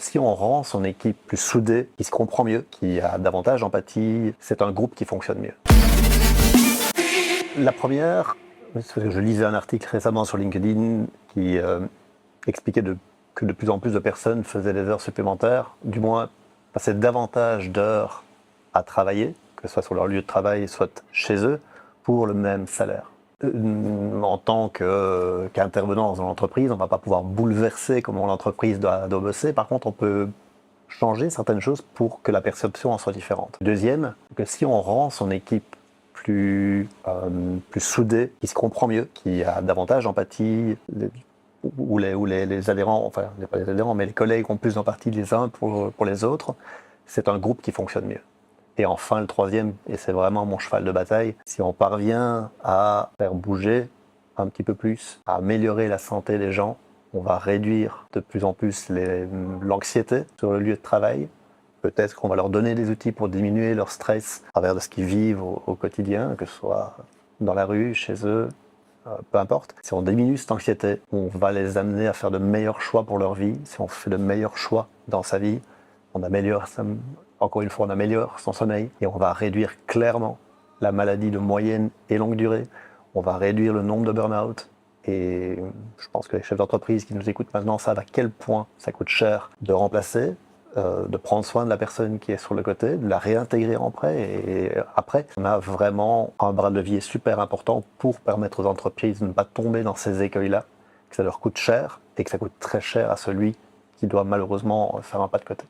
Si on rend son équipe plus soudée, qui se comprend mieux, qui a davantage d'empathie, c'est un groupe qui fonctionne mieux. La première, c'est que je lisais un article récemment sur LinkedIn qui expliquait que de plus en plus de personnes faisaient des heures supplémentaires, du moins passaient davantage d'heures à travailler, que ce soit sur leur lieu de travail, soit chez eux, pour le même salaire. En tant qu'intervenant dans l'entreprise, on ne va pas pouvoir bouleverser comment l'entreprise doit bosser. Par contre, on peut changer certaines choses pour que la perception en soit différente. Deuxième, que si on rend son équipe plus soudée, qui se comprend mieux, qui a davantage d'empathie, où les adhérents, enfin, pas les adhérents, mais les collègues ont plus d'empathie les uns pour les autres, c'est un groupe qui fonctionne mieux. Et enfin, le troisième, et c'est vraiment mon cheval de bataille, si on parvient à faire bouger un petit peu plus, à améliorer la santé des gens, on va réduire de plus en plus l'anxiété sur le lieu de travail. Peut-être qu'on va leur donner des outils pour diminuer leur stress à travers de ce qu'ils vivent au quotidien, que ce soit dans la rue, chez eux, peu importe. Si on diminue cette anxiété, on va les amener à faire de meilleurs choix pour leur vie. Si on fait de meilleurs choix dans sa vie, on améliore encore une fois, on améliore son sommeil et on va réduire clairement la maladie de moyenne et longue durée. On va réduire le nombre de burn-out. Et je pense que les chefs d'entreprise qui nous écoutent maintenant savent à quel point ça coûte cher de remplacer, de prendre soin de la personne qui est sur le côté, de la réintégrer et après, on a vraiment un bras de levier super important pour permettre aux entreprises de ne pas tomber dans ces écueils-là, que ça leur coûte cher et que ça coûte très cher à celui qui doit malheureusement faire un pas de côté.